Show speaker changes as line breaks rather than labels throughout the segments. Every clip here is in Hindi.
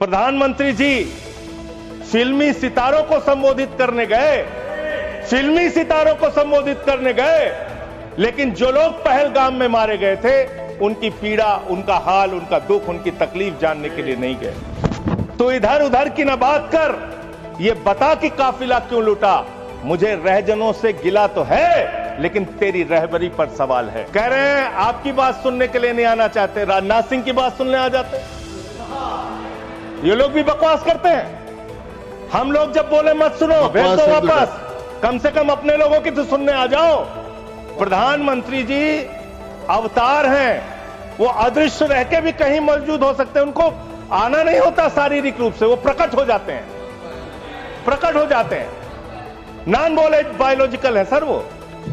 प्रधानमंत्री जी फिल्मी सितारों को संबोधित करने गए, फिल्मी सितारों को संबोधित करने गए, लेकिन जो लोग पहलगाम में मारे गए थे उनकी पीड़ा, उनका हाल, उनका दुख, उनकी तकलीफ जानने के लिए नहीं गए। तो इधर उधर की न बात कर, ये बता कि काफिला क्यों लूटा। मुझे रहजनों से गिला तो है, लेकिन तेरी रहबरी पर सवाल है। कह रहे हैं आपकी बात सुनने के लिए नहीं आना चाहते, राजनाथ सिंह की बात सुनने आ जाते। ये लोग भी बकवास करते हैं। हम लोग जब बोले मत सुनो, भेज दो वापस, कम से कम अपने लोगों की तो सुनने आ जाओ। प्रधानमंत्री जी अवतार हैं, वो अदृश्य रह के भी कहीं मौजूद हो सकते हैं। उनको आना नहीं होता शारीरिक रूप से, वो प्रकट हो जाते हैं, प्रकट हो जाते हैं। नॉन बायोलॉजिकल है सर वो,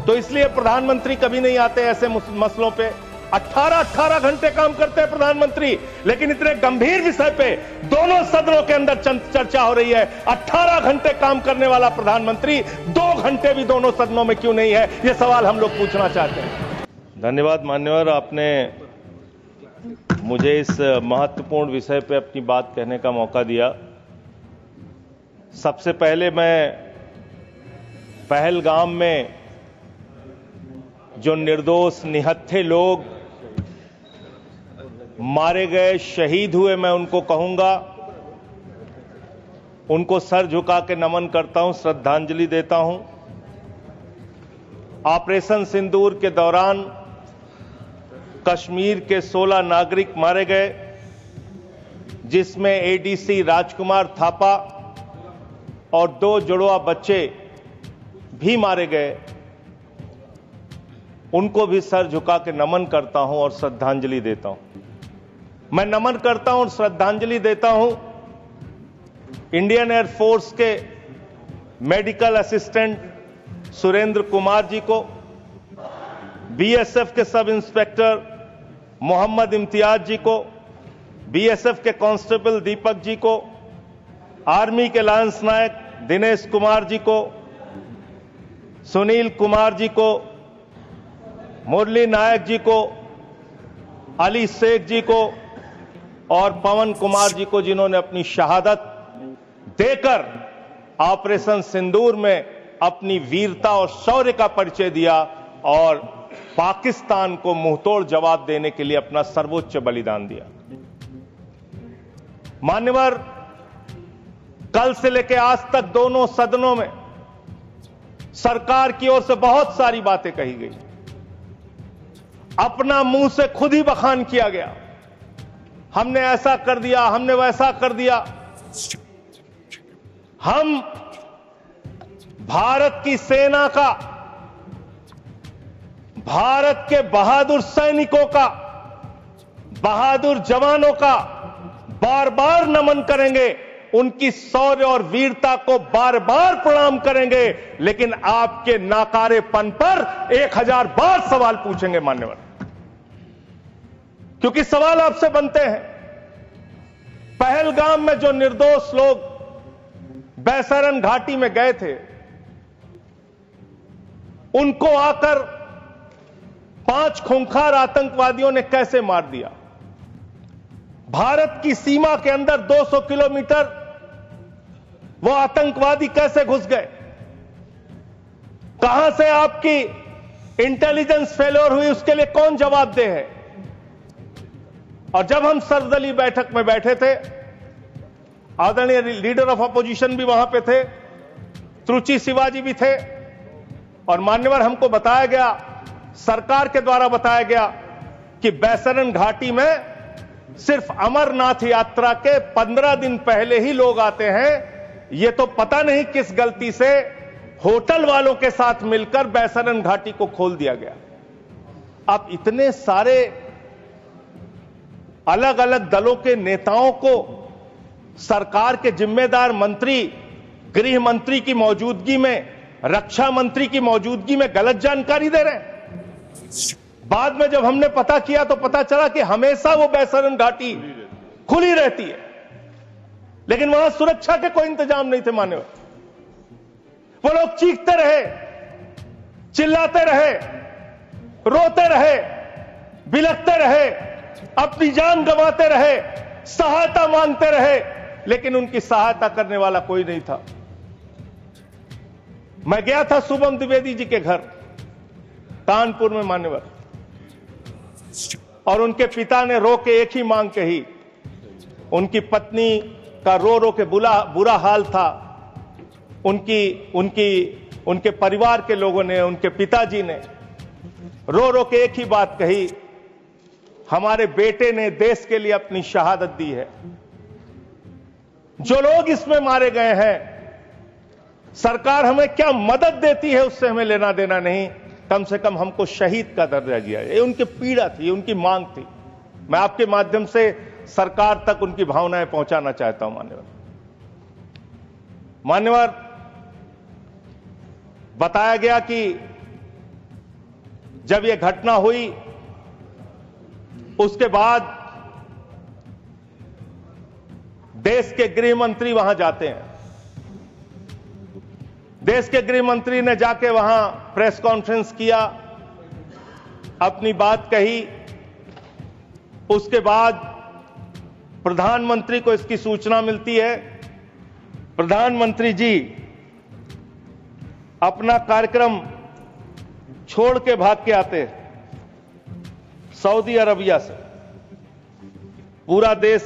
तो इसलिए प्रधानमंत्री कभी नहीं आते ऐसे मसलों पे। 18 घंटे काम करते हैं प्रधानमंत्री, लेकिन इतने गंभीर विषय पे दोनों सदनों के अंदर चर्चा हो रही है। 18 घंटे काम करने वाला प्रधानमंत्री 2 घंटे भी दोनों सदनों में क्यों नहीं है, यह सवाल हम लोग पूछना चाहते हैं। धन्यवाद मान्यवर, आपने मुझे इस महत्वपूर्ण विषय पे अपनी बात कहने का मौका दिया। सबसे पहले मैं पहलगाम में जो निर्दोष निहत्थे लोग मारे गए, शहीद हुए, मैं उनको कहूंगा, उनको सर झुका के नमन करता हूं, श्रद्धांजलि देता हूं। ऑपरेशन सिंदूर के दौरान कश्मीर के 16 नागरिक मारे गए, जिसमें एडीसी राजकुमार थापा और 2 जुड़वा बच्चे भी मारे गए। उनको भी सर झुका के नमन करता हूं और श्रद्धांजलि देता हूं। मैं नमन करता हूं और श्रद्धांजलि देता हूं इंडियन एयरफोर्स के मेडिकल असिस्टेंट सुरेंद्र कुमार जी को, बीएसएफ के सब इंस्पेक्टर मोहम्मद इम्तियाज जी को, बीएसएफ के कांस्टेबल दीपक जी को, आर्मी के लांस नायक दिनेश कुमार जी को, सुनील कुमार जी को, मुरली नायक जी को, अली शेख जी को और पवन कुमार जी को, जिन्होंने अपनी शहादत देकर ऑपरेशन सिंदूर में अपनी वीरता और शौर्य का परिचय दिया और पाकिस्तान को मुंहतोड़ जवाब देने के लिए अपना सर्वोच्च बलिदान दिया। मान्यवर, कल से लेकर आज तक दोनों सदनों में सरकार की ओर से बहुत सारी बातें कही गई, अपना मुंह से खुद ही बखान किया गया। हमने ऐसा कर दिया, हमने वैसा कर दिया। हम भारत की सेना का, भारत के बहादुर सैनिकों का, बहादुर जवानों का बार बार नमन करेंगे, उनकी शौर्य और वीरता को बार बार प्रणाम करेंगे, लेकिन आपके नाकारेपन पर 1000 बार सवाल पूछेंगे मान्यवर, क्योंकि सवाल आपसे बनते हैं। पहलगाम में जो निर्दोष लोग बैसरन घाटी में गए थे, उनको आकर 5 खूंखार आतंकवादियों ने कैसे मार दिया। भारत की सीमा के अंदर 200 किलोमीटर वो आतंकवादी कैसे घुस गए, कहां से आपकी इंटेलिजेंस फेलियर हुई, उसके लिए कौन जवाबदेह है। और जब हम सर्वदलीय बैठक में बैठे थे, आदरणीय लीडर ऑफ अपोजिशन भी वहां पे थे, त्रुचि शिवाजी भी थे, और मान्यवर हमको बताया गया, सरकार के द्वारा बताया गया कि बैसरन घाटी में सिर्फ अमरनाथ यात्रा के 15 दिन पहले ही लोग आते हैं। ये तो पता नहीं किस गलती से होटल वालों के साथ मिलकर बैसरन घाटी को खोल दिया गया। अब इतने सारे अलग अलग दलों के नेताओं को सरकार के जिम्मेदार मंत्री, गृह मंत्री की मौजूदगी में, रक्षा मंत्री की मौजूदगी में गलत जानकारी दे रहे हैं। बाद में जब हमने पता किया तो पता चला कि हमेशा वो बैसरन घाटी खुली रहती है, लेकिन वहां सुरक्षा के कोई इंतजाम नहीं थे मान्यवर। वो लोग चीखते रहे, चिल्लाते रहे, रोते रहे, बिलखते रहे, अपनी जान गंवाते रहे, सहायता मांगते रहे, लेकिन उनकी सहायता करने वाला कोई नहीं था। मैं गया था शुभम द्विवेदी जी के घर कानपुर में मान्यवर, और उनके पिता ने रो के एक ही मांग कही। उनकी पत्नी का रो रो के बुरा हाल था। उनके परिवार के लोगों ने, उनके पिताजी ने रो रो के एक ही बात कही, हमारे बेटे ने देश के लिए अपनी शहादत दी है। जो लोग इसमें मारे गए हैं, सरकार हमें क्या मदद देती है उससे हमें लेना देना नहीं, कम से कम हमको शहीद का दर्जा दिया। ये उनकी पीड़ा थी, उनकी मांग थी। मैं आपके माध्यम से सरकार तक उनकी भावनाएं पहुंचाना चाहता हूं। मान्यवर, बताया गया कि जब यह घटना हुई उसके बाद देश के गृह मंत्री वहां जाते हैं। देश के गृह मंत्री ने जाके वहां प्रेस कॉन्फ्रेंस किया, अपनी बात कही। उसके बाद प्रधानमंत्री को इसकी सूचना मिलती है। प्रधानमंत्री जी अपना कार्यक्रम छोड़ के भाग के आते हैं सऊदी अरबिया से। पूरा देश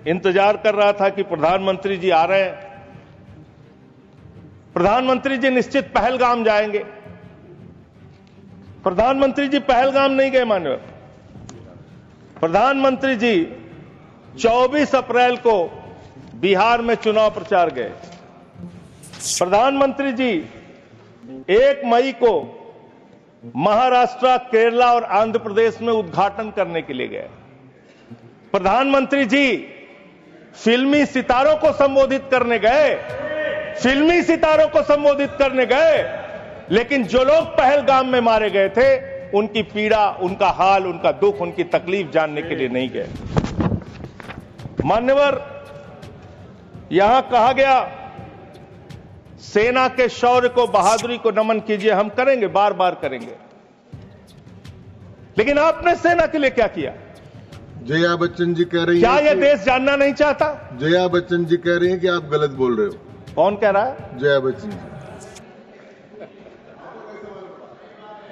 इंतजार कर रहा था कि प्रधानमंत्री जी आ रहे हैं। प्रधानमंत्री जी निश्चित पहलगाम जाएंगे। प्रधानमंत्री जी पहलगाम नहीं गए मान्यवर। प्रधानमंत्री जी 24 अप्रैल को बिहार में चुनाव प्रचार गए। प्रधानमंत्री जी 1 मई को महाराष्ट्र, केरला और आंध्र प्रदेश में उद्घाटन करने के लिए गए। प्रधानमंत्री जी फिल्मी सितारों को संबोधित करने गए, फिल्मी सितारों को संबोधित करने गए, लेकिन जो लोग पहलगाम में मारे गए थे उनकी पीड़ा, उनका हाल, उनका दुख, उनकी तकलीफ जानने के लिए नहीं गए। मान्यवर, यहां कहा गया सेना के शौर्य को, बहादुरी को नमन कीजिए। हम करेंगे, बार बार करेंगे, लेकिन आपने सेना के लिए क्या किया?
जया बच्चन जी कह रही
क्या
है,
यह देश जानना नहीं चाहता?
जया बच्चन जी कह रही हैं कि आप गलत बोल रहे हो।
कौन कह रहा है?
जया बच्चन जी।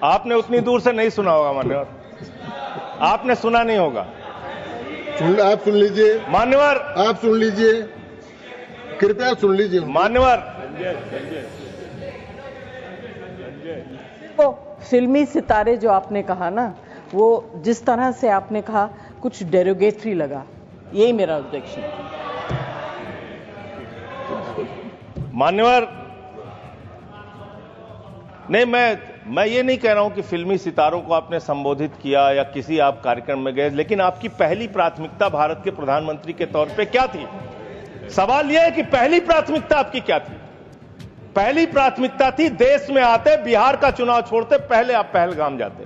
आपने उतनी दूर से नहीं सुना होगा मान्यवर, आपने सुना नहीं होगा।
आप सुन लीजिए
मान्यवर,
आप सुन लीजिए, कृपया सुन लीजिए
मान्यवर।
तो फिल्मी सितारे जो आपने कहा ना, वो जिस तरह से आपने कहा कुछ डेरोगेटरी लगा, यही मेरा ऑब्जेक्शन।
मान्यवर, नहीं, मैं ये नहीं कह रहा हूं कि फिल्मी सितारों को आपने संबोधित किया या किसी आप कार्यक्रम में गए, लेकिन आपकी पहली प्राथमिकता भारत के प्रधानमंत्री के तौर पे क्या थी? सवाल यह है कि पहली प्राथमिकता आपकी क्या थी? पहली प्राथमिकता थी देश में आते, बिहार का चुनाव छोड़ते, पहले आप पहलगाम जाते।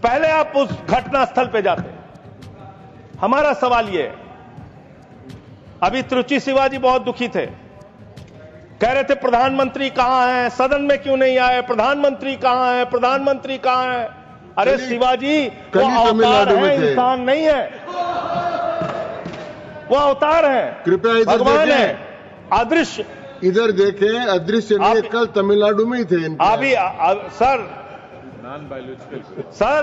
पहले आप उस घटना स्थल पे जाते। हमारा सवाल यह है, अभी त्रुचि शिवाजी बहुत दुखी थे, कह रहे थे प्रधानमंत्री कहां है, सदन में क्यों नहीं आए, प्रधानमंत्री कहां है, प्रधानमंत्री कहां है? अरे शिवाजी, वो अवतार है, इंसान नहीं है। वो अवतार है,
कृपया इधर
भगवान
देखें।
है, अदृश्य।
इधर देखें, अदृश्य नहीं, कल तमिलनाडु में ही थे
अभी सर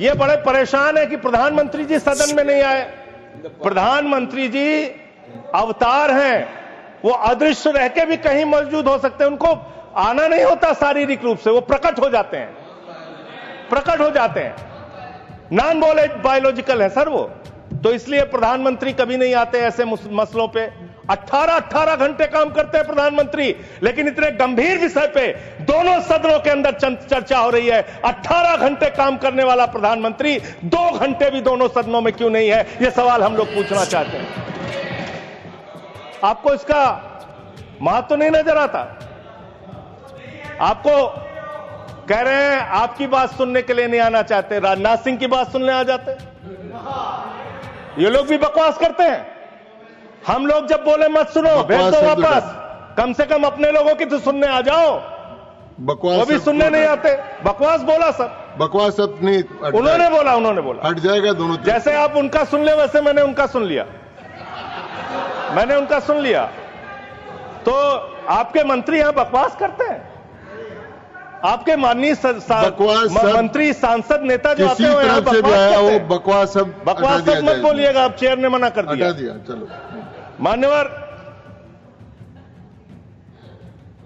ये बड़े परेशान है कि प्रधानमंत्री जी सदन में नहीं आए। प्रधानमंत्री जी अवतार हैं, वो अदृश्य रह के भी कहीं मौजूद हो सकते हैं। उनको आना नहीं होता शारीरिक रूप से, वो प्रकट हो जाते हैं, प्रकट हो जाते हैं। नॉन बायोलॉजिकल है सर वो, तो इसलिए प्रधानमंत्री कभी नहीं आते ऐसे मसलों पे। 18 घंटे काम करते हैं प्रधानमंत्री, लेकिन इतने गंभीर विषय पे दोनों सदनों के अंदर चर्चा हो रही है। 18 घंटे काम करने वाला प्रधानमंत्री 2 घंटे भी दोनों सदनों में क्यों नहीं है? यह सवाल हम लोग पूछना चाहते हैं। आपको इसका महत्व नहीं नजर आता? आपको कह रहे हैं आपकी बात सुनने के लिए नहीं आना चाहते, राजनाथ सिंह की बात सुनने आ जाते। ये लोग भी बकवास करते हैं। हम लोग जब बोले मत सुनो, भेज दो वापस, कम से कम अपने लोगों की तो सुनने आ जाओ।
बकवास
वो भी सुनने नहीं आते। बकवास बोला सर,
बकवास अब नहीं,
उन्होंने बोला
हट जाएगा दोनों।
जैसे आप उनका सुन ले वैसे मैंने उनका सुन लिया। मैंने उनका सुन लिया। तो आपके मंत्री यहां बकवास करते हैं। आपके माननीय मंत्री सांसद नेता जो आते हैं यहां बकवास करते हैं। बकवास सब मत बोलिएगा, आप चेयर ने मना कर दिया।
चलो
मान्यवर,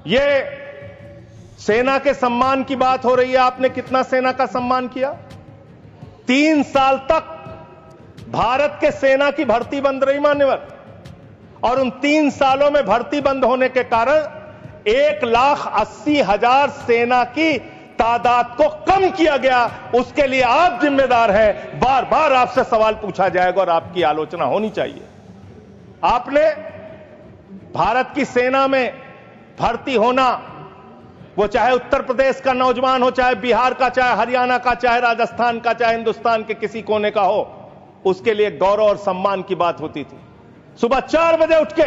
ये सेना के सम्मान की बात हो रही है। आपने कितना सेना का सम्मान किया? 3 साल तक भारत के सेना की भर्ती बंद रही मान्यवर, और उन 3 सालों में भर्ती बंद होने के कारण 1,80,000 सेना की तादाद को कम किया गया। उसके लिए आप जिम्मेदार हैं। बार बार आपसे सवाल पूछा जाएगा और आपकी आलोचना होनी चाहिए। आपने भारत की सेना में भर्ती होना, वो चाहे उत्तर प्रदेश का नौजवान हो, चाहे बिहार का, चाहे हरियाणा का, चाहे राजस्थान का, चाहे हिंदुस्तान के किसी कोने का हो, उसके लिए गौरव और सम्मान की बात होती थी। सुबह 4 बजे उठ के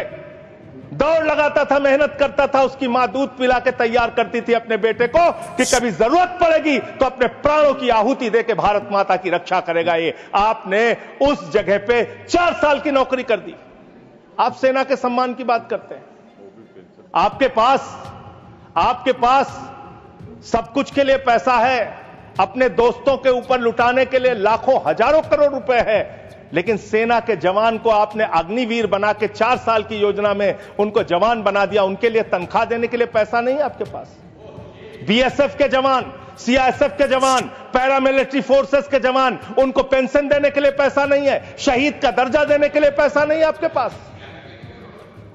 दौड़ लगाता था, मेहनत करता था। उसकी मां दूध पिला के तैयार करती थी अपने बेटे को कि कभी जरूरत पड़ेगी तो अपने प्राणों की आहुति देके भारत माता की रक्षा करेगा। ये आपने उस जगह पे 4 साल की नौकरी कर दी। आप सेना के सम्मान की बात करते हैं। आपके पास सब कुछ के लिए पैसा है, अपने दोस्तों के ऊपर लुटाने के लिए लाखों हजारों करोड़ रुपए है, लेकिन सेना के जवान को आपने अग्निवीर बना के 4 साल की योजना में उनको जवान बना दिया। उनके लिए तनख्वाह देने के लिए पैसा नहीं है आपके पास। बीएसएफ के जवान, सीआईएसएफ के जवान, पैरामिलिट्री फोर्सेस के जवान, उनको पेंशन देने के लिए पैसा नहीं है। शहीद का दर्जा देने के लिए पैसा नहीं है आपके पास।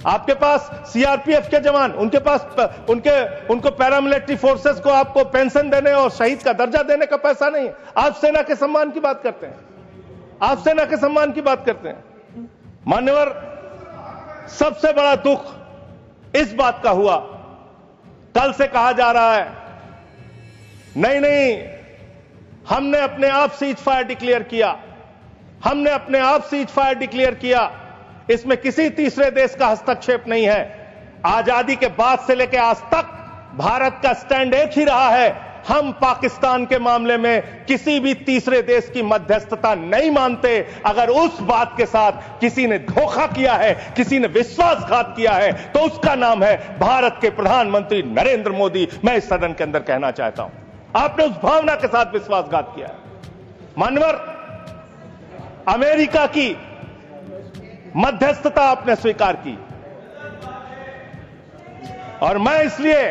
आपके पास सीआरपीएफ के जवान, उनको पैरामिलिट्री फोर्सेस को आपको पेंशन देने और शहीद का दर्जा देने का पैसा नहीं है। आप सेना के सम्मान की बात करते हैं। आप सेना के सम्मान की बात करते हैं। मान्यवर, सबसे बड़ा दुख इस बात का हुआ, कल से कहा जा रहा है नहीं, हमने अपने आप सीज फायर डिक्लेयर किया, हमने अपने आप सीज फायर डिक्लेयर किया, इसमें किसी तीसरे देश का हस्तक्षेप नहीं है। आजादी के बाद से लेकर आज तक भारत का स्टैंड एक ही रहा है, हम पाकिस्तान के मामले में किसी भी तीसरे देश की मध्यस्थता नहीं मानते। अगर उस बात के साथ किसी ने धोखा किया है, किसी ने विश्वासघात किया है, तो उसका नाम है भारत के प्रधानमंत्री नरेंद्र मोदी। मैं इस सदन के अंदर कहना चाहता हूं, आपने उस भावना के साथ विश्वासघात किया है। मान्यवर, अमेरिका की मध्यस्थता आपने स्वीकार की, और मैं इसलिए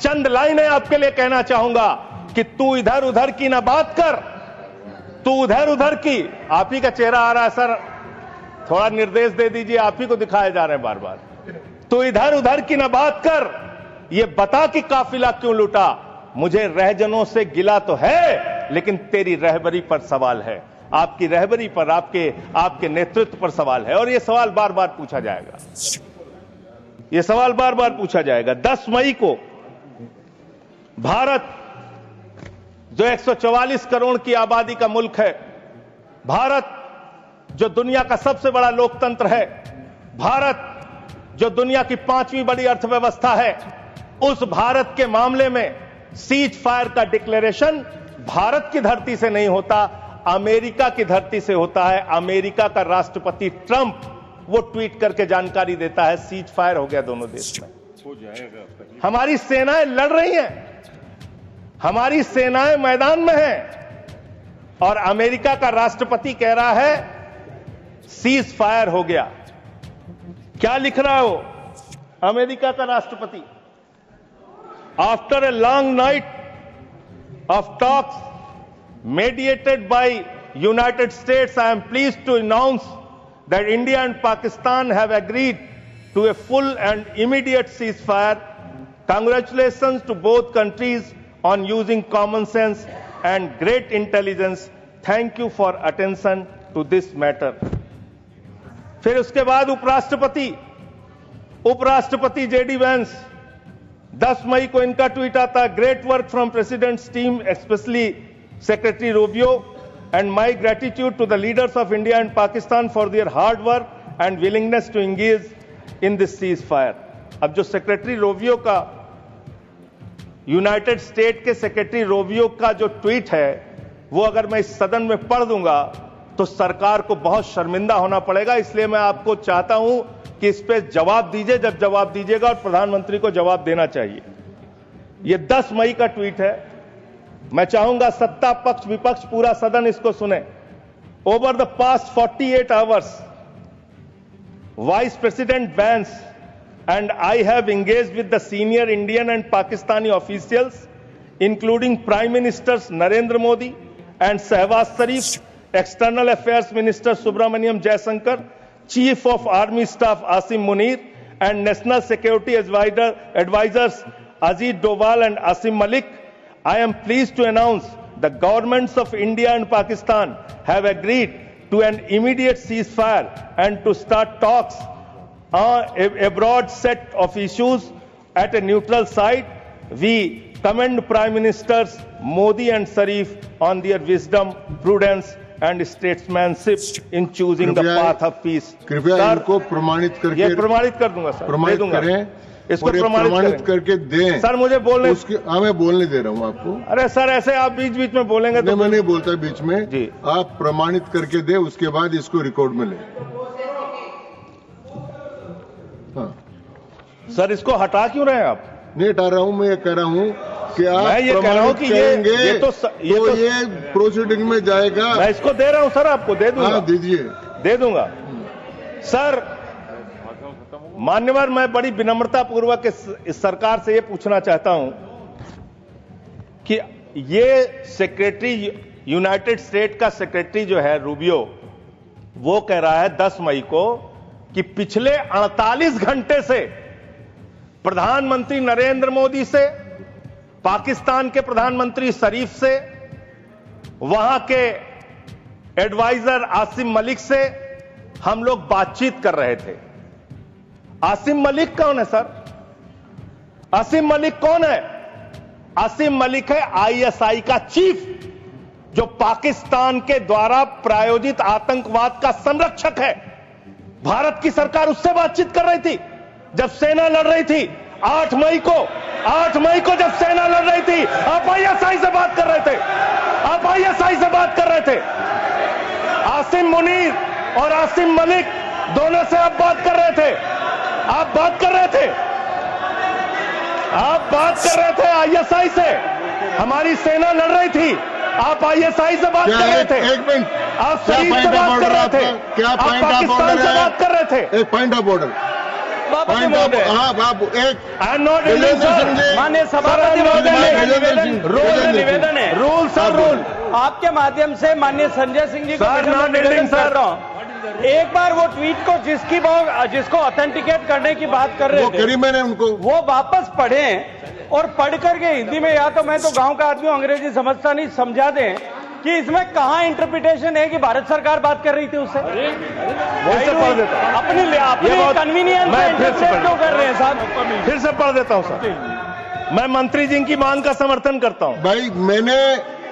चंद लाइनें आपके लिए कहना चाहूंगा कि तू इधर उधर की ना बात कर, तू उधर उधर की। आप ही का चेहरा आ रहा है सर, थोड़ा निर्देश दे दीजिए, आप ही को दिखाए जा रहे हैं बार बार। तू इधर उधर की ना बात कर, ये बता कि काफिला क्यों लूटा। मुझे रहजनों से गिला तो है, लेकिन तेरी रहबरी पर सवाल है, आपकी रहबरी पर, आपके नेतृत्व पर सवाल है, और यह सवाल बार बार पूछा जाएगा। यह सवाल बार बार पूछा जाएगा। 10 मई को भारत, जो 144 करोड़ की आबादी का मुल्क है, भारत जो दुनिया का सबसे बड़ा लोकतंत्र है, भारत जो दुनिया की 5वीं बड़ी अर्थव्यवस्था है, उस भारत के मामले में सीज फायर का डिक्लेरेशन भारत की धरती से नहीं होता, अमेरिका की धरती से होता है। अमेरिका का राष्ट्रपति ट्रंप वो ट्वीट करके जानकारी देता है सीज फायर हो गया दोनों देश में। हमारी सेनाएं लड़ रही हैं, हमारी सेनाएं मैदान में हैं, और अमेरिका का राष्ट्रपति कह रहा है सीज फायर हो गया। क्या लिख रहा है वो अमेरिका का राष्ट्रपति? After a long night of talks mediated by United States, I am pleased to announce that India and Pakistan have agreed to a full and immediate ceasefire. Congratulations to both countries on using common sense and great intelligence. Thank you for attention to this matter. फिर उसके बाद उपराष्ट्रपति जेडी वैंस, 10 मई को इनका ट्वीट आता है, great work from president's team, specially Secretary Rubio, and my gratitude to the leaders of India and Pakistan for their hard work and willingness to engage in this ceasefire. अब जो सेक्रेटरी रोबियो का, यूनाइटेड स्टेट के सेक्रेटरी रोबियो का जो ट्वीट है, वो अगर मैं इस सदन में पढ़ दूंगा तो सरकार को बहुत शर्मिंदा होना पड़ेगा। इसलिए मैं आपको चाहता हूं कि इस पे जवाब दीजिए, जब जवाब दीजिएगा और प्रधानमंत्री को जवाब देना चाहिए। ये 10 मई का ट्वीट है। मैं चाहूंगा सत्ता पक्ष विपक्ष पूरा सदन इसको सुने। Over the past 48 hours vice president Vance and I have engaged with the senior Indian and Pakistani officials, including Prime Ministers Narendra Modi and Shehbaz Sharif, External Affairs Minister Subramaniam Jaishankar, Chief of Army Staff Asim Munir, and National Security Advisors Ajit Doval and Asim Malik. I am pleased to announce the governments of India and Pakistan have agreed to an immediate ceasefire and to start talks a broad set of issues at a neutral site. We commend Prime Ministers Modi and Sharif on their wisdom, prudence and statesmanship in choosing the path of peace.
कृपया इनको प्रमाणित करके,
ये प्रमाणित कर दूंगा सर,
प्रमाणित करें,
इसको
प्रमाणित करके दें
सर। मुझे बोलने
उसके, हाँ मैं बोलने दे रहा हूँ आपको।
अरे सर ऐसे आप बीच बीच में बोलेंगे तो
मैं नहीं बोलता बीच में
जी।
आप प्रमाणित करके दे, उसके बाद इसको रिकॉर्ड में ले। हाँ।
सर इसको हटा क्यों रहे हैं आप?
नहीं हटा रहा हूँ, मैं ये कह रहा हूँ कि आप
मैं ये कह रहा हूँ कि ये
प्रोसीडिंग में जाएगा।
मैं इसको दे रहा हूँ सर, आपको दे दूंगा।
हाँ दीजिए,
दे दूंगा सर। मान्यवर, मैं बड़ी विनम्रता पूर्वक इस सरकार से ये पूछना चाहता हूं कि ये सेक्रेटरी, यूनाइटेड स्टेट का सेक्रेटरी जो है रूबियो, वो कह रहा है 10 मई को कि पिछले 48 घंटे से प्रधानमंत्री नरेंद्र मोदी से, पाकिस्तान के प्रधानमंत्री शरीफ से, वहां के एडवाइजर आसिम मलिक से हम लोग बातचीत कर रहे थे। आसिम मलिक कौन है सर? आसिम मलिक कौन है? आसिम मलिक है आईएसआई का चीफ, जो पाकिस्तान के द्वारा प्रायोजित आतंकवाद का संरक्षक है। भारत की सरकार उससे बातचीत कर रही थी जब सेना लड़ रही थी। 8 मई को जब सेना लड़ रही थी, आप आईएसआई से बात कर रहे थे। आप आईएसआई से बात कर रहे थे। आसिम मुनीर और आसिम मलिक दोनों से आप बात कर रहे थे। आप बात कर रहे थे आईएसआई से। हमारी सेना लड़ रही थी, आप आईएसआई से बात कर रहे थे।
एक मिनट,
आप शरीफ से बात कर रहे थे।
क्या
आप
पॉइंट ऑफ
पाकिस्तान
ऑर्डर
से
है?
बात कर रहे थे।
एक point of order, point of, हाँ बाबू, एक
आई एम नॉट
माननीय सभापति महोदय, निवेदन है,
रूल सर, रूल
आपके माध्यम से माननीय संजय सिंह जी को निवेदन कर रहा हूं। एक बार वो ट्वीट को जिसको ऑथेंटिकेट करने की बात कर रहे
वो
थे,
करी मैंने उनको,
वो वापस पढ़ें और पढ़ करके हिंदी में, या तो मैं तो गांव का आदमी हूं, अंग्रेजी समझता नहीं, समझा दें कि इसमें कहां इंटरप्रिटेशन है कि भारत सरकार बात कर रही थी उससे। अपनी कन्वीनियंस में इंटरप्रेट क्यों कर रहे हैं साहब?
फिर से पढ़ देता हूं सर। मैं मंत्री जी की मांग का समर्थन करता हूं।
भाई
मैं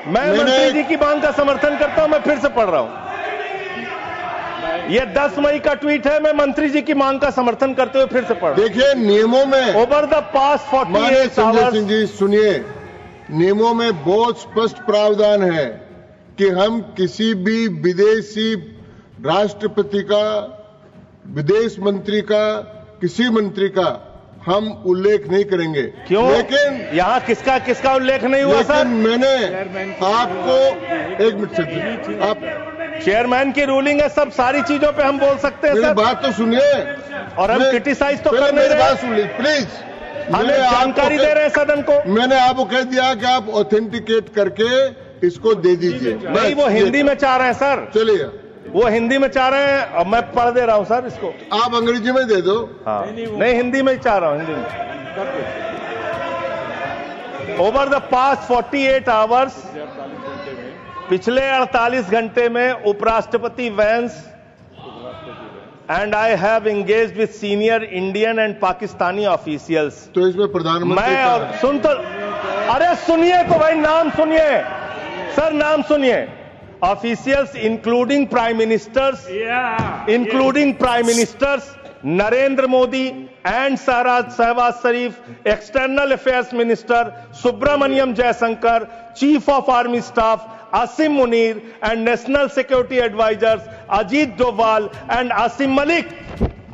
मंत्री जी की मांग का समर्थन करता हूं। मैं फिर से पढ़ रहा हूं। ये 10 मई का ट्वीट है। मैं मंत्री जी की मांग का समर्थन करते हुए फिर से पढ़ रहा हूं।
देखिए, नियमों में
over the past 48
Sanjay
hours,
Singh ji सुनिए, नियमों में बहुत स्पष्ट प्रावधान है कि हम किसी भी विदेशी राष्ट्रपति का, विदेश मंत्री का, किसी मंत्री का हम उल्लेख नहीं करेंगे।
क्यों?
लेकिन
यहाँ किसका उल्लेख नहीं हुआ सर?
लेकिन मैंने आपको, एक मिनट से, आप
चेयरमैन की रूलिंग है, सब सारी चीजों पे हम बोल सकते हैं
मेरी
सर।
बात तो सुनिए,
और हम क्रिटिसाइज तो कर नहीं
मेरी
रहे,
बात सुनिए प्लीज।
हमें जानकारी दे रहे हैं सदन को।
मैंने आपको कह दिया कि आप ऑथेंटिकेट करके इसको दे दीजिए।
नहीं, वो हिंदी में चाह रहे हैं सर।
चलिए,
वो हिंदी में चाह रहे हैं और मैं पढ़ दे रहा हूं सर इसको।
आप अंग्रेजी में दे दो।
हाँ, नहीं हिंदी में ही चाह रहा हूं, हिंदी में। ओवर द पास्ट 48 आवर्स, पिछले 48 घंटे में उपराष्ट्रपति Vance and I have engaged with senior Indian and Pakistani officials.
तो इसमें प्रधानमंत्री
मैं और सुन तो, अरे सुनिए तो भाई, नाम सुनिए सर, नाम सुनिए। Officials including prime ministers Narendra Modi and Shahbaz Sharif, external affairs minister Subrahmanyam Jaishankar, chief of army staff Asim Munir and National Security Advisors Ajit Doval and Asim Malik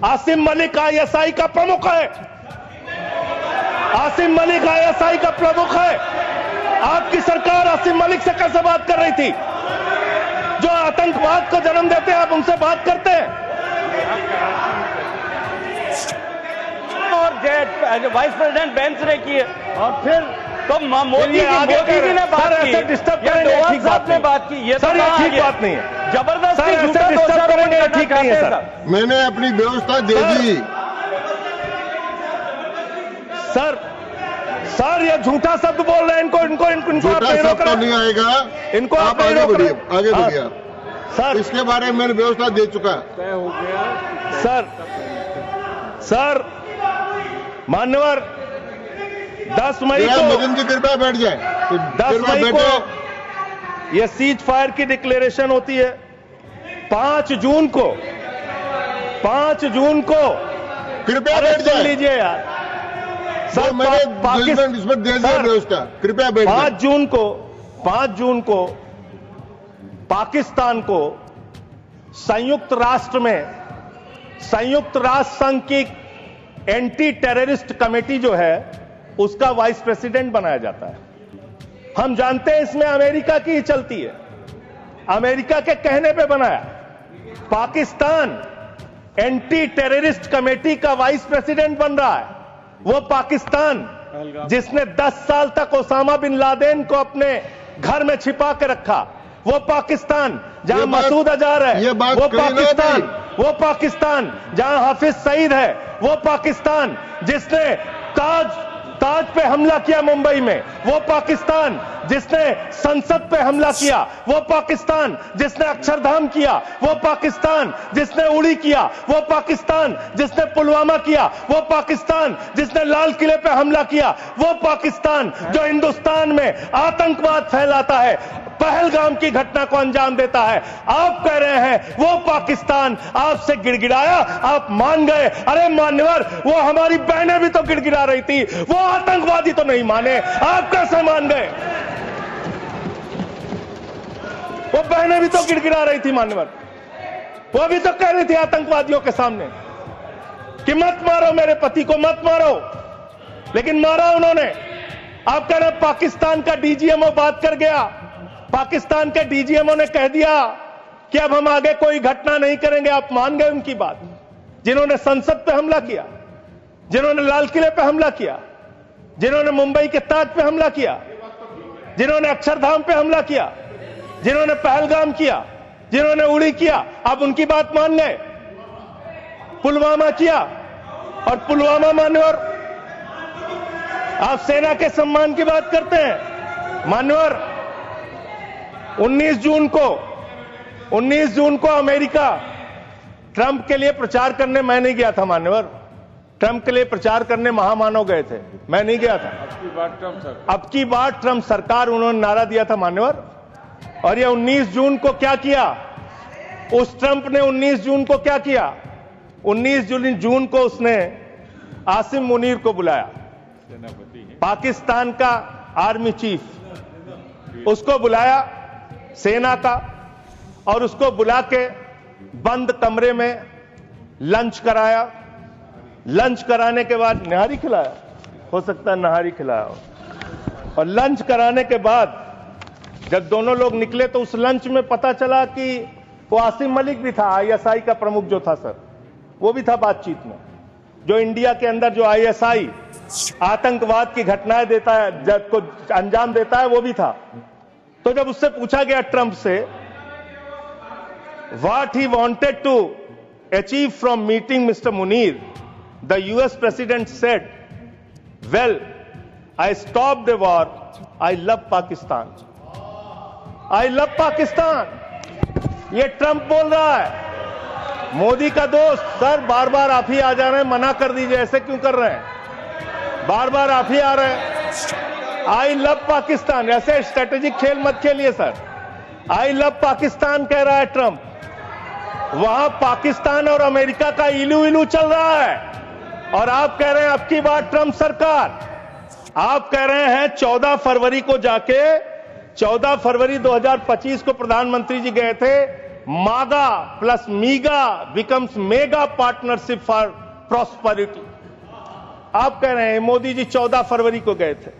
Asim Malik ISI का प्रमुख है। आसिम मलिक आईएसआई का प्रमुख है। आपकी सरकार आसिम मलिक से कैसे बात कर रही थी? जो आतंकवाद को जन्म देते हैं, आप उनसे बात करते हैं?
और वाइस प्रेसिडेंट बेंच ने की है,
और फिर
तो मोदी जी ने बात की,
डिस्टर्ब
या
करेंगे,
डोभाल
ठीक
साहब
बात
ने
नहीं।
बात की, ये
सर,
तो
ये ठीक बात नहीं है।
जबरदस्ती
सर,
झूठा
ऐसे डिस्टर्ब
दोषारोपण
करेंगे,
करना
ठीक नहीं है,
चाहते हैं,
सर।
मैंने अपनी व्यवस्था दे दी।
सर ये झूठा शब्द बोल रहे हैं। इनको इनको इनको इनको आप
झूठा
नहीं रोक
शब्द तो
रहे।
नहीं आएगा।
इनको
आप
नहीं
आगे
रोक
बढ़िए,
रहे।
आगे
हाँ।
बढ़िए आप।
सर
इसके बारे में मैंने व्यवस्था दे चुका।
सर मान्यवर 10 मई
जरा
को
मदन जी कृपया बैठ जाए।
10 मई को यह सीज फायर की डिक्लेरेशन होती है। 5 जून को
कृपया
अरे
बैठ
सुन
जाए।
लीजिए यार
सर मैंने जजमेंट इसमें दे दिया व्यवस्था। कृपया बैठ जाए।
5 जून को पाकिस्तान को संयुक्त राष्ट्र संघ की एंटी टेररिस्ट कमेटी जो है उसका वाइस प्रेसिडेंट बनाया जाता है। हम जानते हैं इसमें अमेरिका की ही चलती है। अमेरिका के कहने पे बनाया। पाकिस्तान एंटी टेररिस्ट कमेटी का वाइस प्रेसिडेंट बन रहा है। वो पाकिस्तान जिसने 10 साल तक ओसामा बिन लादेन को अपने घर में छिपा के रखा, वो पाकिस्तान जहां मसूद अजहर है, वो पाकिस्तान जहां हाफिज सईद है, वो पाकिस्तान जिसने ताज पे हमला किया मुंबई में, वो पाकिस्तान जिसने संसद पे हमला किया, वो पाकिस्तान जिसने अक्षरधाम किया, वो पाकिस्तान जिसने उड़ी किया, वो पाकिस्तान जिसने पुलवामा किया, वो पाकिस्तान जिसने लाल किले पे हमला किया, वो पाकिस्तान जो हिंदुस्तान में आतंकवाद फैलाता है, पहलगाम की घटना को अंजाम देता है। आप कह रहे हैं वो पाकिस्तान आपसे गिड़गिड़ाया, आप मान गए। अरे मान्यवर, वो हमारी बहनें भी तो गिड़गिड़ा रही थी, वो आतंकवादी तो नहीं माने, आप कैसे मान गए? वो बहनें भी तो गिड़गिड़ा रही थी मान्यवर, वो भी तो कह रही थी आतंकवादियों के सामने कि मत मारो मेरे पति को, मत मारो, लेकिन मारा उन्होंने। आप कह रहे पाकिस्तान का डीजीएमओ बात कर गया। पाकिस्तान के डीजीएमओ ने कह दिया कि अब हम आगे कोई घटना नहीं करेंगे। आप मान गए उनकी बात? जिन्होंने संसद पे हमला किया, जिन्होंने लाल किले पे हमला किया, जिन्होंने मुंबई के ताज पे हमला किया, जिन्होंने अक्षरधाम पे हमला किया, जिन्होंने पहलगाम किया, जिन्होंने उड़ी किया, आप उनकी बात मान गए? पुलवामा किया, और पुलवामा मान्यवर आप सेना के सम्मान की बात करते हैं। मान्यवर 19 जून को अमेरिका ट्रंप के लिए प्रचार करने मैं नहीं गया था मान्यवर। ट्रंप के लिए प्रचार करने महामानव गए थे, मैं नहीं गया था। अब की बार ट्रंप सरकार उन्होंने नारा दिया था मान्यवर। और ये 19 जून को क्या किया? उस ट्रंप ने 19 जून को क्या किया? 19 जून को उसने आसिम मुनीर को बुलाया, पाकिस्तान का आर्मी चीफ, उसको बुलाया सेना का, और उसको बुला के बंद कमरे में लंच कराया। लंच कराने के बाद नहारी खिलाया, हो सकता है नहारी खिलाया हो। और लंच कराने के बाद जब दोनों लोग निकले तो उस लंच में पता चला कि वो आसिम मलिक भी था, आईएसआई का प्रमुख जो था सर, वो भी था बातचीत में। जो इंडिया के अंदर जो आईएसआई आतंकवाद की घटनाएं देता है, जब को अंजाम देता है, वो भी था। तो जब उससे पूछा गया ट्रंप से what he wanted to achieve from meeting mister Munir, the US president said, well I stop the war, I love Pakistan. I love Pakistan, ये ट्रंप बोल रहा है। मोदी का दोस्त सर बार बार आप ही आ जा रहे हैं, मना कर दीजिए, ऐसे क्यों कर रहे हैं? बार बार आप ही आ रहे हैं। आई लव पाकिस्तान, ऐसे स्ट्रेटेजिक खेल मत खेलिए सर। आई लव पाकिस्तान कह रहा है ट्रंप। वहां पाकिस्तान और अमेरिका का इलू इलू चल रहा है, और आप कह रहे हैं अब की बार ट्रंप सरकार। आप कह रहे हैं 14 फरवरी को जाके, 14 फरवरी 2025 को प्रधानमंत्री जी गए थे मागा plus मीगा becomes mega partnership for prosperity. आप कह रहे हैं मोदी जी 14 फरवरी को गए थे।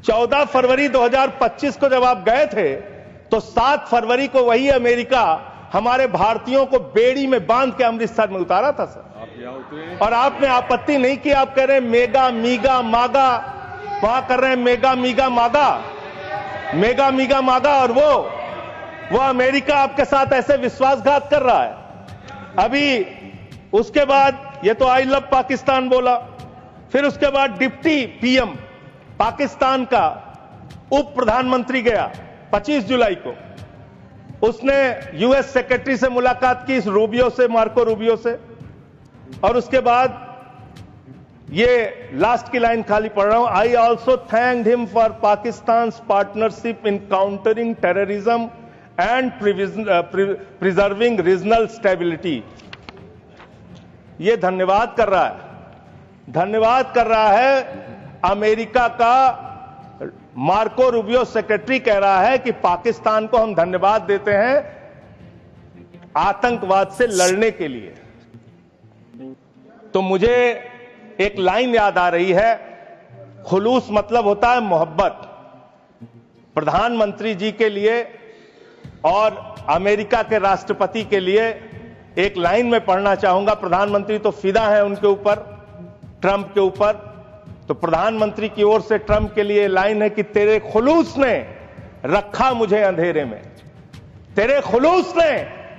14 फरवरी 2025 को जब आप गए थे तो 7 फरवरी को वही अमेरिका हमारे भारतीयों को बेड़ी में बांध के अमृतसर में उतारा था सर। और आपने आपत्ति नहीं की। आप कह रहे हैं मेगा मीगा मागा, वहां कर रहे हैं मेगा मीगा मागा, मेगा मीगा मागा, और वो अमेरिका आपके साथ ऐसे विश्वासघात कर रहा है। अभी उसके बाद ये तो आई लव पाकिस्तान बोला, फिर उसके बाद डिप्टी पीएम पाकिस्तान का उप प्रधानमंत्री गया 25 जुलाई को, उसने यूएस सेक्रेटरी से मुलाकात की, इस रूबियो से, मार्को रूबियो से, और उसके बाद ये लास्ट की लाइन खाली पढ़ रहा हूं, I also thanked him for Pakistan partnership in countering terrorism and preserving regional stability. ये धन्यवाद कर रहा है, धन्यवाद कर रहा है। अमेरिका का मार्को रूबियो सेक्रेटरी कह रहा है कि पाकिस्तान को हम धन्यवाद देते हैं आतंकवाद से लड़ने के लिए। तो मुझे एक लाइन याद आ रही है, खुलूस मतलब होता है मोहब्बत। प्रधानमंत्री जी के लिए और अमेरिका के राष्ट्रपति के लिए एक लाइन में पढ़ना चाहूंगा। प्रधानमंत्री तो फिदा है उनके ऊपर, ट्रंप के ऊपर, तो प्रधानमंत्री की ओर से ट्रंप के लिए लाइन है कि तेरे खुलूस ने रखा मुझे अंधेरे में, तेरे खुलूस ने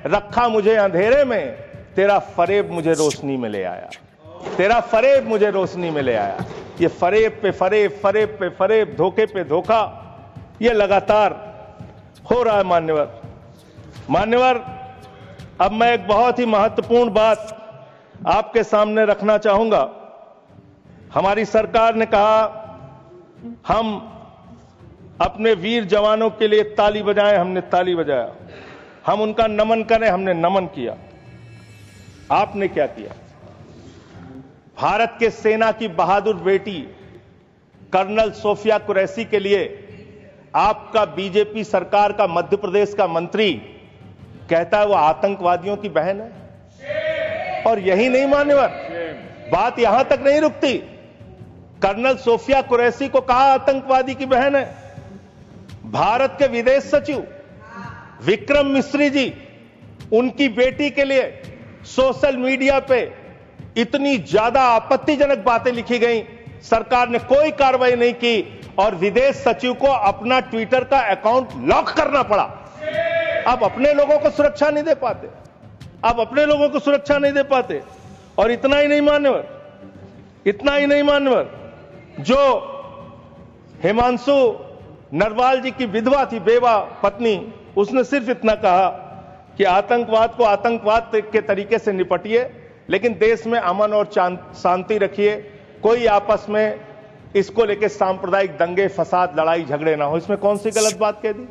रखा मुझे अंधेरे में, तेरा फरेब मुझे रोशनी में ले आया, तेरा फरेब मुझे रोशनी में ले आया। ये फरेब पे फरेब, फरेब पे फरेब, धोखे पे धोखा, ये लगातार हो रहा है। मान्यवर, अब मैं एक बहुत ही महत्वपूर्ण बात आपके सामने रखना चाहूंगा। हमारी सरकार ने कहा हम अपने वीर जवानों के लिए ताली बजाएं, हमने ताली बजाया। हम उनका नमन करें, हमने नमन किया। आपने क्या किया? भारत के सेना की बहादुर बेटी कर्नल सोफिया कुरैशी के लिए आपका बीजेपी सरकार का मध्य प्रदेश का मंत्री कहता है वो आतंकवादियों की बहन है। और यही नहीं मान्यवर, बात यहां तक नहीं रुकती। कर्नल सोफिया कुरैशी को कहा आतंकवादी की बहन है। भारत के विदेश सचिव विक्रम मिस्री जी, उनकी बेटी के लिए सोशल मीडिया पे इतनी ज्यादा आपत्तिजनक बातें लिखी गई, सरकार ने कोई कार्रवाई नहीं की और विदेश सचिव को अपना ट्विटर का अकाउंट लॉक करना पड़ा। अब अपने लोगों को सुरक्षा नहीं दे पाते, अब अपने लोगों को सुरक्षा नहीं दे पाते। और इतना ही नहीं मान्यवर, इतना ही नहीं मान्यवर, जो हिमांशु नरवाल जी की विधवा थी, बेवा पत्नी, उसने सिर्फ इतना कहा कि आतंकवाद को आतंकवाद के तरीके से निपटिए, लेकिन देश में अमन और शांति रखिए, कोई आपस में इसको लेके सांप्रदायिक दंगे फसाद लड़ाई झगड़े ना हो। इसमें कौन सी गलत बात कह दी?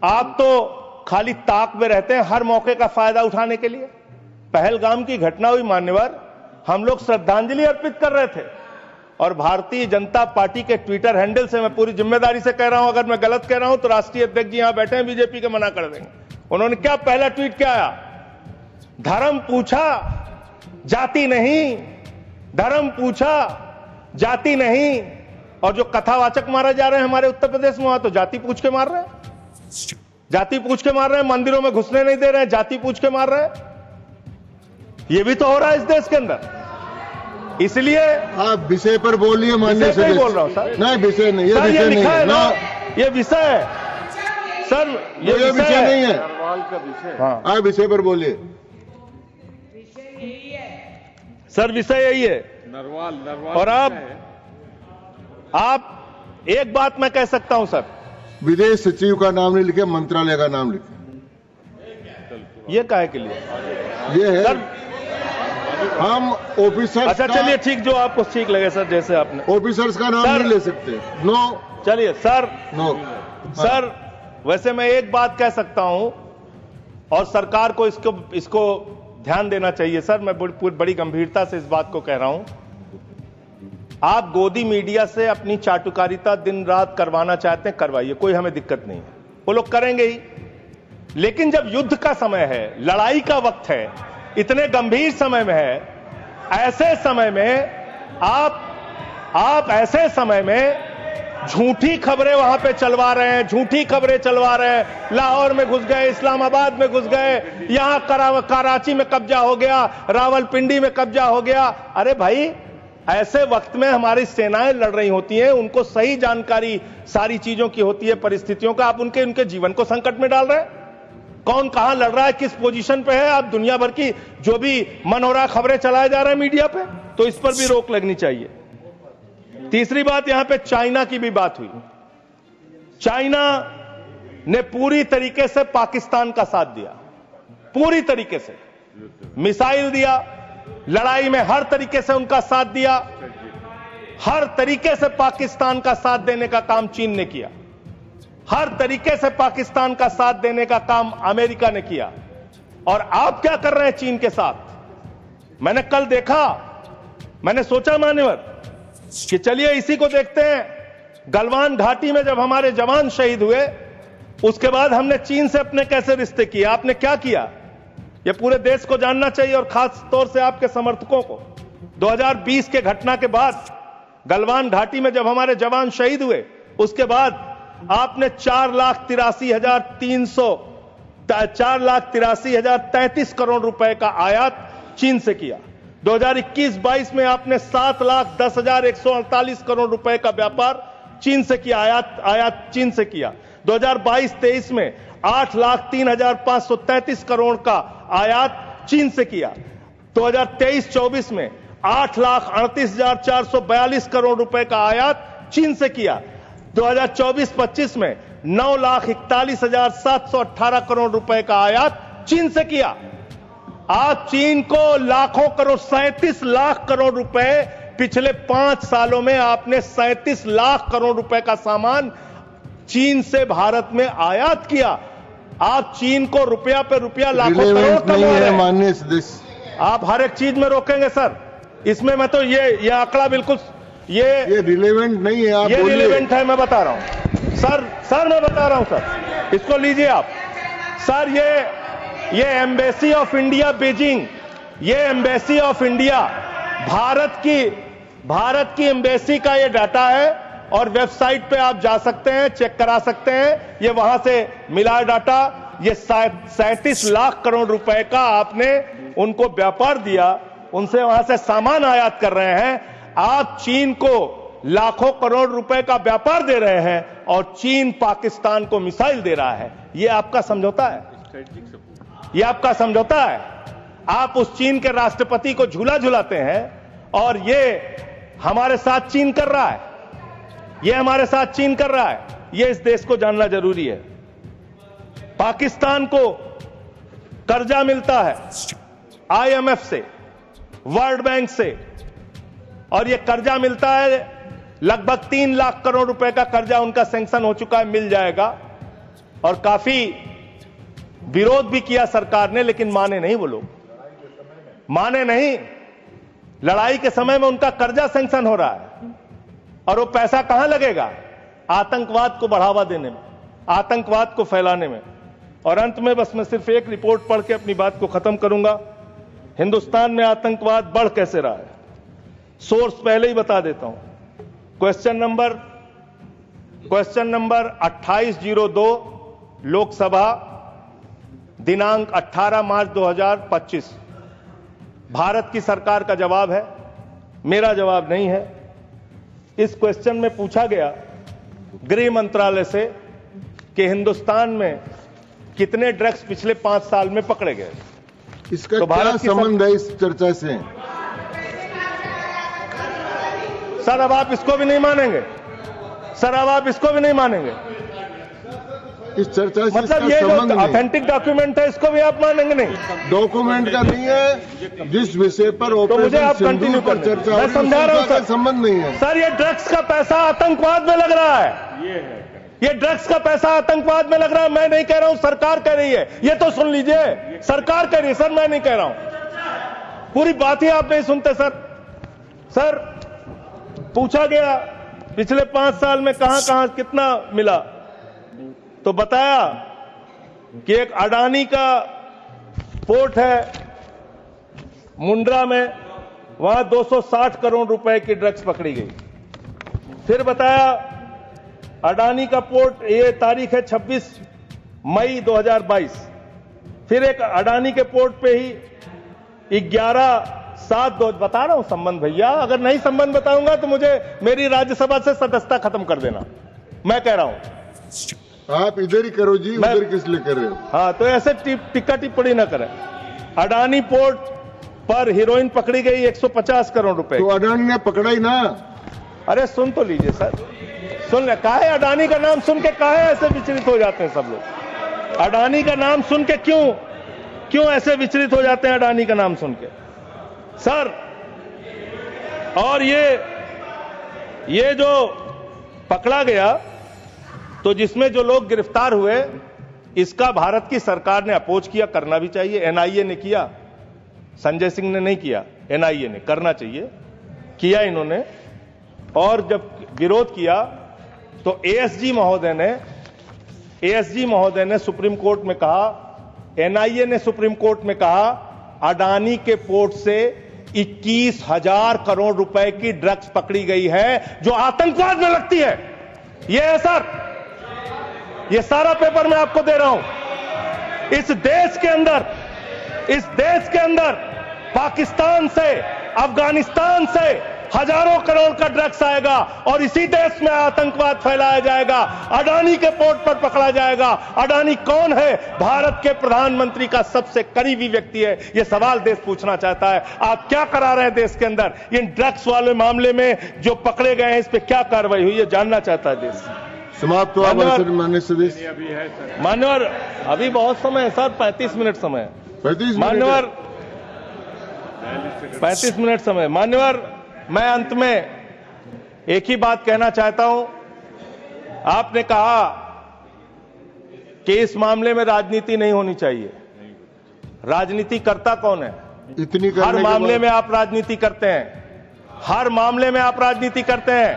आप तो खाली ताक में रहते हैं हर मौके का फायदा उठाने के लिए। पहलगाम की घटना हुई मान्यवर, हम लोग श्रद्धांजलि अर्पित कर रहे थे और भारतीय जनता पार्टी के ट्विटर हैंडल से, मैं पूरी जिम्मेदारी से कह रहा हूं, अगर मैं गलत कह रहा हूं तो राष्ट्रीय अध्यक्ष जी यहां बैठे हैं बीजेपी के, मना कर देंगे। उन्होंने क्या पहला ट्वीट क्या आया? धर्म पूछा जाति नहीं, धर्म पूछा जाति नहीं। और जो कथावाचक मारे जा रहे हैं हमारे उत्तर प्रदेश में, वहां तो जाति पूछ के मार रहे हैं, जाति पूछ के मार रहे हैं, मंदिरों में घुसने नहीं दे रहे हैं, जाति पूछ के मार रहे हैं। ये भी तो हो रहा है इस देश के अंदर। इसलिए
आप विषय पर बोलिए। माननीय
विषय पे ही बोल रहा हूं सर।
नहीं, विषय नहीं, ये
सर,
विषय नहीं है ना,
ये विषय है सर, ये
विषय नहीं है।
हाँ
आप विषय पर बोलिए
सर, विषय यही है।
नरवाल
और आप एक बात मैं कह सकता हूं सर,
विदेश सचिव का नाम नहीं लिखे, मंत्रालय का नाम लिखे।
ये काहे के लिए?
ये है
सर,
हम ऑफिसर्स
अच्छा चलिए ठीक, जो आपको ठीक लगे सर, जैसे आपने
ऑफिसर्स का नाम
सर,
नहीं ले सकते। नो,
चलिए सर,
नो
सर वैसे मैं एक बात कह सकता हूं और सरकार को इसको ध्यान देना चाहिए सर। मैं बड़ी गंभीरता से इस बात को कह रहा हूं। आप गोदी मीडिया से अपनी चाटुकारिता दिन रात करवाना चाहते हैं, करवाइए, कोई हमें दिक्कत नहीं है, वो लोग करेंगे ही। लेकिन जब युद्ध का समय है, लड़ाई का वक्त है, इतने गंभीर समय में है, ऐसे समय में आप ऐसे समय में झूठी खबरें वहां पे चलवा रहे हैं, झूठी खबरें चलवा रहे हैं। लाहौर में घुस गए, इस्लामाबाद में घुस गए, यहां कराची में कब्जा हो गया, रावलपिंडी में कब्जा हो गया। अरे भाई, ऐसे वक्त में हमारी सेनाएं लड़ रही होती हैं, उनको सही जानकारी सारी चीजों की होती है, परिस्थितियों का। आप उनके जीवन को संकट में डाल रहे हैं। कौन कहां लड़ रहा है, किस पोजीशन पे है, आप दुनिया भर की जो भी मन हो रहा खबरें चलाए जा रहे हैं मीडिया पे, तो इस पर भी रोक लगनी चाहिए। तीसरी बात, यहां पे चाइना की भी बात हुई। चाइना ने पूरी तरीके से पाकिस्तान का साथ दिया, पूरी तरीके से मिसाइल दिया, लड़ाई में हर तरीके से उनका साथ दिया, हर तरीके से पाकिस्तान का साथ देने का काम चीन ने किया, हर तरीके से पाकिस्तान का साथ देने का काम अमेरिका ने किया। और आप क्या कर रहे हैं चीन के साथ? मैंने कल देखा, मैंने सोचा मान्यवर कि चलिए इसी को देखते हैं। गलवान घाटी में जब हमारे जवान शहीद हुए, उसके बाद हमने चीन से अपने कैसे रिश्ते किए, आपने क्या किया, यह पूरे देश को जानना चाहिए और खास तौर से आपके समर्थकों को। 2020 के घटना के बाद गलवान घाटी में जब हमारे जवान शहीद हुए, उसके बाद आपने 4,83,033 करोड़ रुपए का आयात चीन से किया। 2021-22 में आपने 7,10,148 करोड़ रुपए का व्यापार चीन से किया, आयात चीन से किया। 2022-23 में 8,03,533 करोड़ का आयात चीन से किया। 2023-24 में 8,38,442 करोड़ रुपए का आयात चीन से किया। 2024-25 में 9,41,718 करोड़ रुपए का आयात चीन से किया। आज चीन को लाखों करोड़, 37 लाख करोड़ रुपए, पिछले 5 सालों में आपने 37 लाख करोड़ रुपए का सामान चीन से भारत में आयात किया। आप चीन को रुपया पे रुपया, लाखों करोड़ कमा रहे हैं।
माननीय सदस्य,
आप हर एक चीज में रोकेंगे सर, इसमें मैं तो ये आंकड़ा बिल्कुल ये
रिलेवेंट नहीं है। आप
ये
बोलिए।
रिलेवेंट है, मैं बता रहा हूं सर मैं बता रहा हूं सर, इसको लीजिए आप सर। ये एम्बेसी ऑफ इंडिया बीजिंग, ये एम्बेसी ऑफ इंडिया, भारत की एम्बेसी का ये डाटा है और वेबसाइट पे आप जा सकते हैं, चेक करा सकते हैं। ये वहां से मिला डाटा। ये 37 लाख करोड़ रुपए का आपने उनको व्यापार दिया, उनसे वहां से सामान आयात कर रहे हैं। आप चीन को लाखों करोड़ रुपए का व्यापार दे रहे हैं और चीन पाकिस्तान को मिसाइल दे रहा है। ये आपका समझौता है, ये आपका समझौता है। आप उस चीन के राष्ट्रपति को झूला झुलाते हैं और ये हमारे साथ चीन कर रहा है, ये हमारे साथ चीन कर रहा है। ये इस देश को जानना जरूरी है। पाकिस्तान को कर्जा मिलता है IMF से, वर्ल्ड बैंक से, और ये कर्जा मिलता है लगभग 3 लाख करोड़ रुपए का कर्जा उनका सैंक्शन हो चुका है, मिल जाएगा। और काफी विरोध भी किया सरकार ने, लेकिन माने नहीं वो लोग, माने नहीं। लड़ाई के समय में उनका कर्जा सैंक्शन हो रहा है और वो पैसा कहां लगेगा? आतंकवाद को बढ़ावा देने में, आतंकवाद को फैलाने में। और अंत में बस मैं सिर्फ एक रिपोर्ट पढ़ के अपनी बात को खत्म करूंगा। हिंदुस्तान में आतंकवाद बढ़ कैसे रहा है, सोर्स पहले ही बता देता हूं। क्वेश्चन नंबर 2802, लोकसभा, दिनांक 18 मार्च 2025। भारत की सरकार का जवाब है, मेरा जवाब नहीं है। इस क्वेश्चन में पूछा गया गृह मंत्रालय से कि हिंदुस्तान में कितने ड्रग्स पिछले 5 साल में पकड़े गए।
इसका
तो
क्या संबंध है इस चर्चा से?
सर अब आप इसको भी नहीं मानेंगे, सर अब आप इसको भी नहीं मानेंगे।
इस चर्चा से
मतलब ये जो ऑथेंटिक डॉक्यूमेंट है इसको भी आप मानेंगे नहीं?
डॉक्यूमेंट का नहीं है, जिस विषय पर
तो मुझे आप कंटिन्यू कर,
चर्चा,
मैं समझा रहा हूं सर।
संबंध नहीं है
सर। ये ड्रग्स का पैसा आतंकवाद में लग रहा है, ये ड्रग्स का पैसा आतंकवाद में लग रहा है। मैं नहीं कह रहा हूं, सरकार कह रही है। ये तो सुन लीजिए, सरकार कह रही है सर, मैं नहीं कह रहा हूं। पूरी बात ही आप नहीं सुनते सर। सर पूछा गया पिछले 5 साल में कहां कहां कितना मिला, तो बताया कि एक अडानी का पोर्ट है मुंड्रा में, वहां 260 करोड़ रुपए की ड्रग्स पकड़ी गई। फिर बताया अडानी का पोर्ट, ये तारीख है 26 मई 2022। फिर एक अडानी के पोर्ट पे ही 11/7 बता रहा हूं संबंध भैया, अगर नहीं संबंध बताऊंगा तो मुझे मेरी राज्यसभा से सदस्यता खत्म कर देना। मैं कह रहा हूं
आप इधर ही करो जी, उधर किस लिए कर रहे हो?
हाँ, तो ऐसे टिक्का टिप्पणी ना करें। अडानी पोर्ट पर हीरोइन पकड़ी गई 150 करोड़ रुपए।
तो अडानी ने पकड़ा ही ना।
अरे सुन तो लीजिए सर, सुन ले। काहे अडानी का नाम सुन के काहे ऐसे विचलित हो जाते हैं सब लोग? अडानी का नाम सुन के क्यों ऐसे विचलित हो जाते हैं अडानी का नाम सुन के सर? और ये जो पकड़ा गया, तो जिसमें जो लोग गिरफ्तार हुए, इसका भारत की सरकार ने अपोज किया, करना भी चाहिए। एनआईए ने किया, संजय सिंह ने नहीं किया, एनआईए ने करना चाहिए, किया इन्होंने। और जब विरोध किया तो एएसजी महोदय ने सुप्रीम कोर्ट में कहा, एनआईए ने सुप्रीम कोर्ट में कहा, अडानी के पोर्ट से 21,000 करोड़ रुपए की ड्रग्स पकड़ी गई है जो आतंकवाद में लगती है। यह है सर, यह सारा पेपर मैं आपको दे रहा हूं। इस देश के अंदर पाकिस्तान से, अफगानिस्तान से हजारों करोड़ का ड्रग्स आएगा और इसी देश में आतंकवाद फैलाया जाएगा, अडानी के पोर्ट पर पकड़ा जाएगा। अडानी कौन है? भारत के प्रधानमंत्री का सबसे करीबी व्यक्ति है। यह सवाल देश पूछना चाहता है, आप क्या करा रहे हैं देश के अंदर? इन ड्रग्स वाले मामले में जो पकड़े गए हैं, इस पर क्या कार्रवाई हुई है, जानना चाहता है देश।
समाप्त हुआ माननीय सदस्य।
मान्यवर, अभी बहुत समय है सर, 35 मिनट समय है।
35
मान्यवर, 35 मिनट समय। मान्यवर, मैं अंत में एक ही बात कहना चाहता हूं। आपने कहा कि इस मामले में राजनीति नहीं होनी चाहिए। राजनीति करता कौन है?
इतनी
हर मामले में आप राजनीति करते हैं, हर मामले में आप राजनीति करते हैं,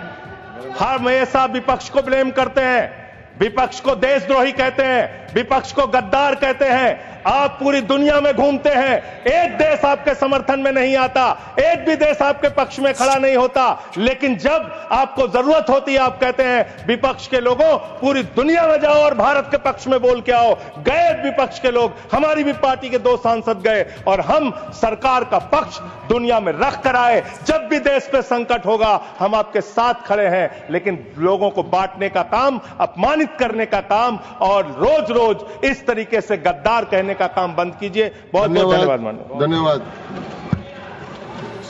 हर हमेशा विपक्ष को ब्लेम करते हैं, विपक्ष को देशद्रोही कहते हैं, विपक्ष को गद्दार कहते हैं। आप पूरी दुनिया में घूमते हैं, एक देश आपके समर्थन में नहीं आता, एक भी देश आपके पक्ष में खड़ा नहीं होता, लेकिन जब आपको जरूरत होती है आप कहते हैं विपक्ष के लोगों पूरी दुनिया में जाओ और भारत के पक्ष में बोल के आओ। गए विपक्ष के लोग, हमारी भी पार्टी के 2 सांसद गए और हम सरकार का पक्ष दुनिया में रख कर आए। जब भी देश पे संकट होगा हम आपके साथ खड़े हैं, लेकिन लोगों को बांटने का काम, अपमानित करने का काम और रोज रोज इस तरीके से गद्दार कहने का काम बंद कीजिए। बहुत बहुत धन्यवाद।
धन्यवाद।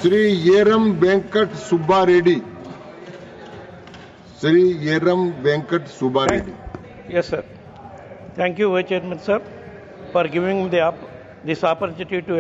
Shri येरम Venkat Subba Reddy. Shri येरम Venkat Subba Reddy.
Yes, sir. Thank you, Vice Chairman, sir, for giving me this opportunity to